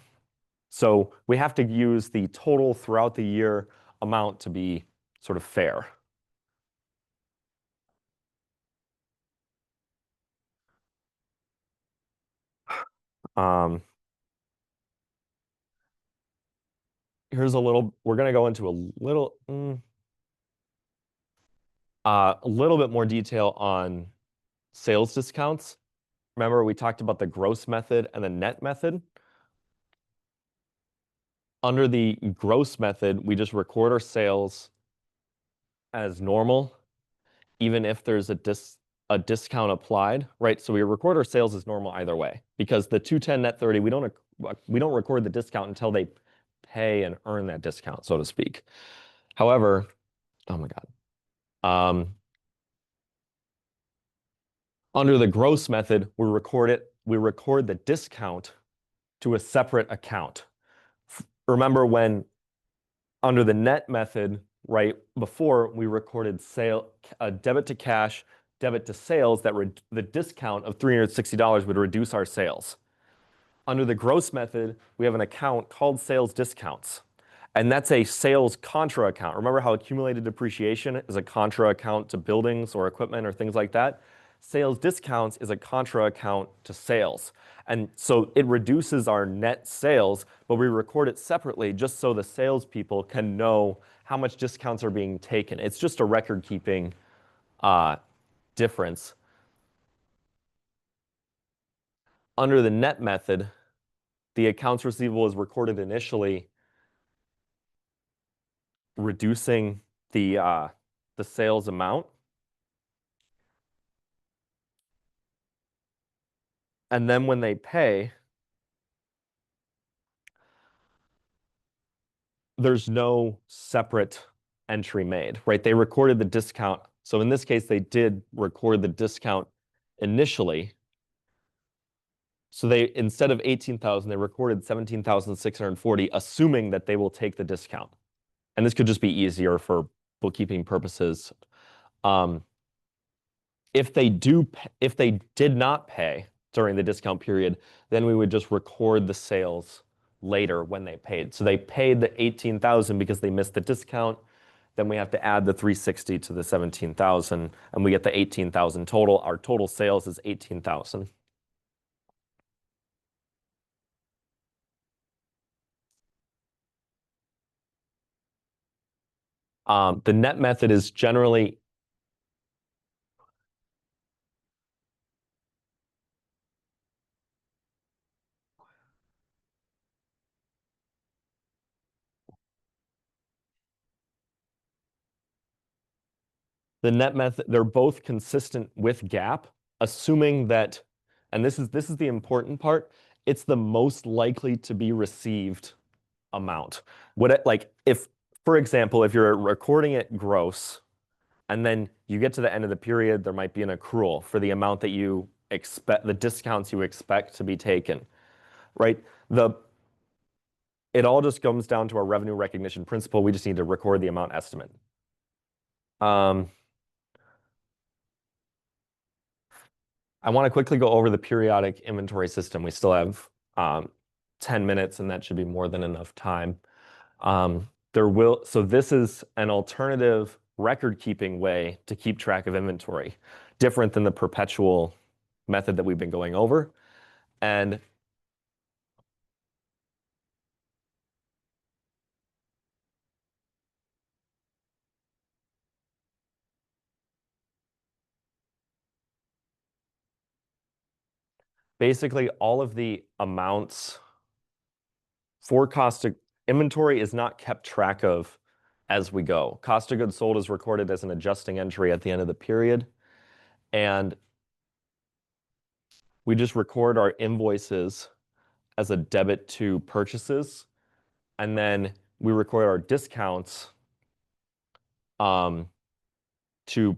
So we have to use the total throughout the year amount to be sort of fair. We're going to go into a little bit more detail on sales discounts. Remember, we talked about the gross method and the net method. Under the gross method, we just record our sales as normal, even if there's a discount applied, right? So we record our sales as normal either way, because the 210 net 30, we don't record the discount until they pay and earn that discount, so to speak. However, oh my God. Under the gross method, we record the discount to a separate account. Remember when under the net method, right before we recorded debit to cash, debit to sales, that the discount of $360 would reduce our sales. Under the gross method, we have an account called sales discounts, and that's a sales contra account. Remember how accumulated depreciation is a contra account to buildings or equipment or things like that? Sales discounts is a contra account to sales. And so it reduces our net sales, but we record it separately just so the salespeople can know how much discounts are being taken. It's just a record keeping difference. Under the net method, the accounts receivable is recorded initially, reducing the sales amount. And then when they pay, there's no separate entry made, right? They recorded the discount. So in this case, they did record the discount initially. So they, instead of 18,000, they recorded 17,640, assuming that they will take the discount. And this could just be easier for bookkeeping purposes. If they did not pay during the discount period, then we would just record the sales later when they paid. So they paid the 18,000 because they missed the discount. Then we have to add the 360 to the 17,000, and we get the 18,000 total. Our total sales is 18,000. The net method is generally the net method. They're both consistent with GAAP, assuming that, and this is the important part, it's the most likely to be received amount. Like if, for example, if you're recording it gross, and then you get to the end of the period, there might be an accrual for the amount that you expect, the discounts you expect to be taken, right? It all just comes down to our revenue recognition principle. We just need to record the amount estimate. I want to quickly go over the periodic inventory system. We still have 10 minutes, and that should be more than enough time. So this is an alternative record-keeping way to keep track of inventory, different than the perpetual method that we've been going over. And basically, all of the amounts for cost of inventory is not kept track of as we go. Cost of goods sold is recorded as an adjusting entry at the end of the period. And we just record our invoices as a debit to purchases. And then we record our discounts to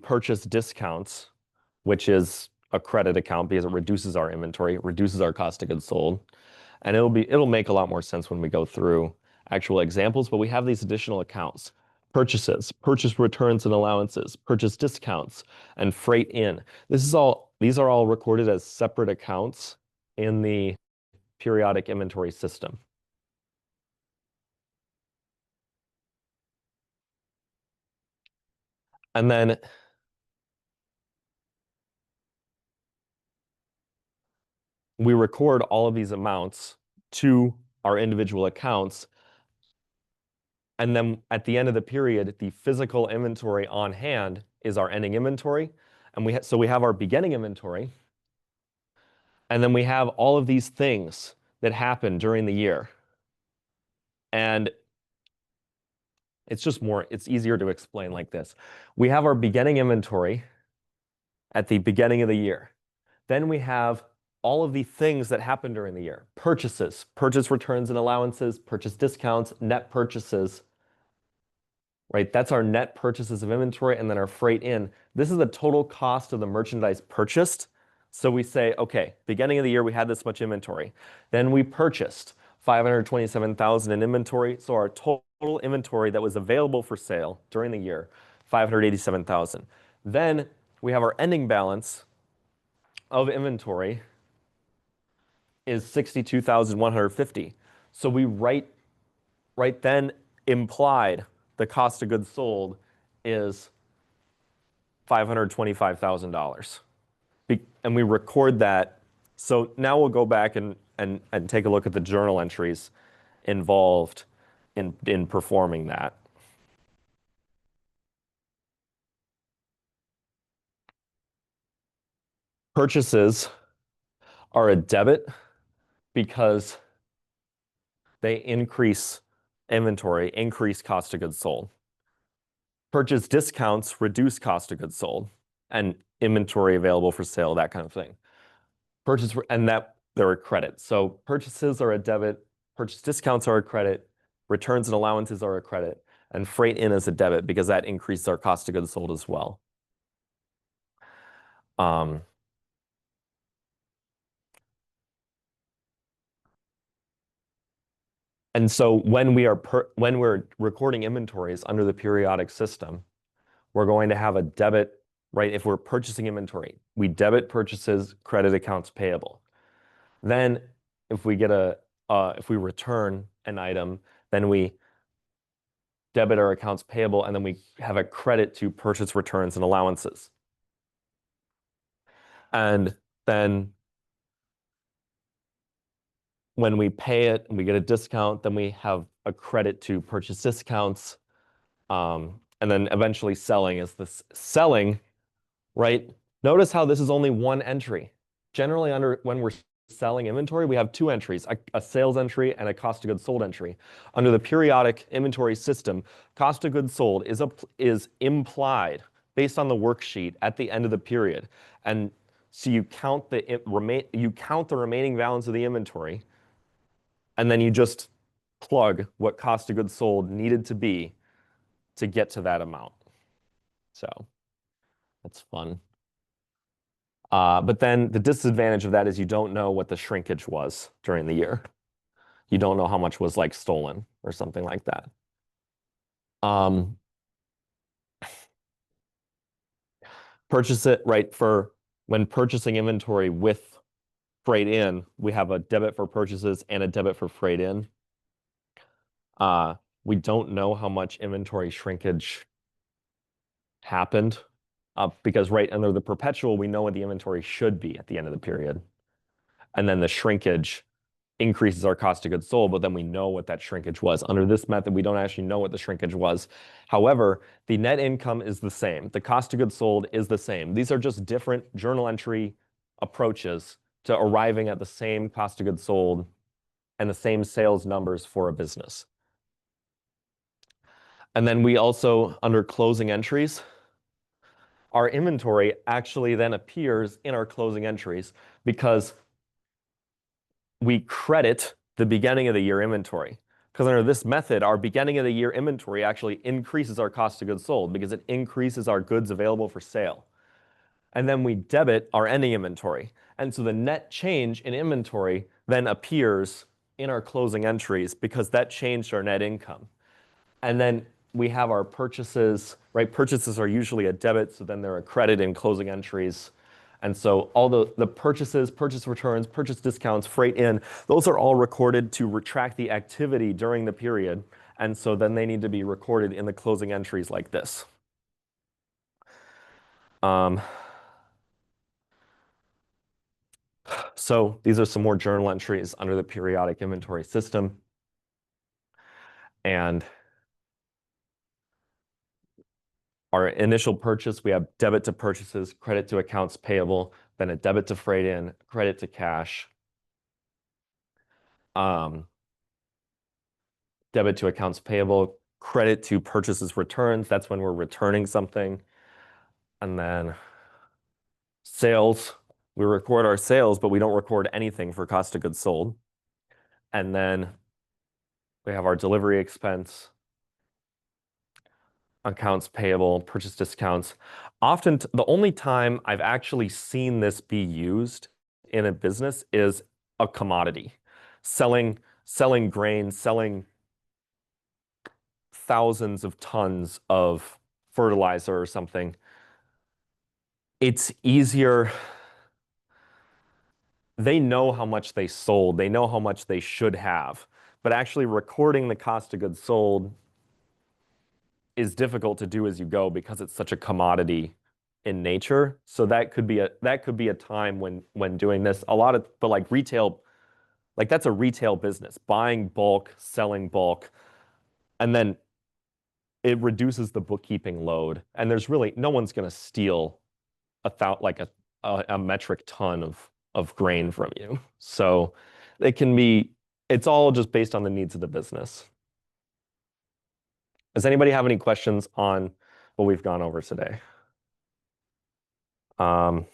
purchase discounts, which is a credit account because it reduces our inventory, it reduces our cost of goods sold. And it'll make a lot more sense when we go through actual examples, but we have these additional accounts: purchases, purchase returns and allowances, purchase discounts, and freight in. These are all recorded as separate accounts in the periodic inventory system. And then we record all of these amounts to our individual accounts. And then at the end of the period, the physical inventory on hand is our ending inventory. And so we have our beginning inventory. And then we have all of these things that happen during the year. And it's easier to explain like this. We have our beginning inventory at the beginning of the year. Then we have all of the things that happen during the year: purchases, purchase returns and allowances, purchase discounts, net purchases, right? That's our net purchases of inventory, and then our freight in. This is the total cost of the merchandise purchased. So we say, okay, beginning of the year, we had this much inventory. Then we purchased 527,000 in inventory. So our total inventory that was available for sale during the year, 587,000. Then we have our ending balance of inventory is 62,150. So we write then implied the cost of goods sold is $525,000. And we record that. So now we'll go back and take a look at the journal entries involved in performing that. Purchases are a debit because they increase inventory, increase cost of goods sold. Purchase discounts reduce cost of goods sold and inventory available for sale, that kind of thing. And that they're a credit. So purchases are a debit, purchase discounts are a credit, returns and allowances are a credit, and freight in is a debit because that increases our cost of goods sold as well. Um, and so when we're recording inventories under the periodic system, we're going to have a debit, right? If we're purchasing inventory, we debit purchases, credit accounts payable. Then if we if we return an item, then we debit our accounts payable, and then we have a credit to purchase returns and allowances. And then when we pay it and we get a discount, then we have a credit to purchase discounts. And then eventually selling is this selling, right? Notice how this is only one entry. Generally, when we're selling inventory, we have two entries, a sales entry and a cost of goods sold entry. Under the periodic inventory system, cost of goods sold is implied based on the worksheet at the end of the period. And so you count the remaining balance of the inventory, and then you just plug what cost of goods sold needed to be to get to that amount. So that's fun. But then the disadvantage of that is you don't know what the shrinkage was during the year. You don't know how much was like stolen or something like that. Um, Purchase it, right? For when purchasing inventory with freight in, we have a debit for purchases and a debit for freight in. We don't know how much inventory shrinkage happened because right under the perpetual, we know what the inventory should be at the end of the period. And then the shrinkage increases our cost of goods sold, but then we know what that shrinkage was. Under this method, we don't actually know what the shrinkage was. However, the net income is the same. The cost of goods sold is the same. These are just different journal entry approaches to arriving at the same cost of goods sold and the same sales numbers for a business. And then we also, under closing entries, our inventory actually then appears in our closing entries because we credit the beginning of the year inventory. Because under this method, our beginning of the year inventory actually increases our cost of goods sold because it increases our goods available for sale. And then we debit our ending inventory. And so the net change in inventory then appears in our closing entries because that changed our net income. And then we have our purchases, right? Purchases are usually a debit, so then they're a credit in closing entries. And so all the purchases, purchase returns, purchase discounts, freight in, those are all recorded to retract the activity during the period. And so then they need to be recorded in the closing entries like this. So these are some more journal entries under the periodic inventory system. And our initial purchase, we have debit to purchases, credit to accounts payable, then a debit to freight in, credit to cash, debit to accounts payable, credit to purchases returns. That's when we're returning something. And then sales, we record our sales, but we don't record anything for cost of goods sold. And then we have our delivery expense, accounts payable, purchase discounts. Often, the only time I've actually seen this be used in a business is a commodity. Selling grain, selling thousands of tons of fertilizer or something. It's easier. They know how much they sold. They know how much they should have. But actually recording the cost of goods sold is difficult to do as you go because it's such a commodity in nature. So that could be a time when doing this. A lot of but like retail, like that's a retail business, buying bulk, selling bulk, and then it reduces the bookkeeping load. And there's really no one's going to steal like a metric ton of grain from you. So it can be it's all just based on the needs of the business. Does anybody have any questions on what we've gone over today? Um,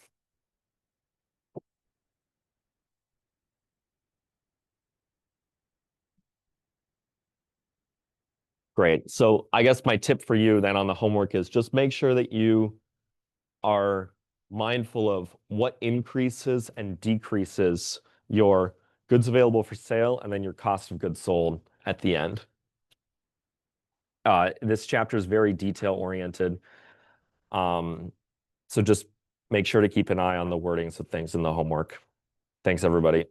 Great. So I guess my tip for you then on the homework is just make sure that you are mindful of what increases and decreases your goods available for sale and then your cost of goods sold at the end. This chapter is very detail oriented. Um, so just make sure to keep an eye on the wordings of things in the homework. Thanks, everybody.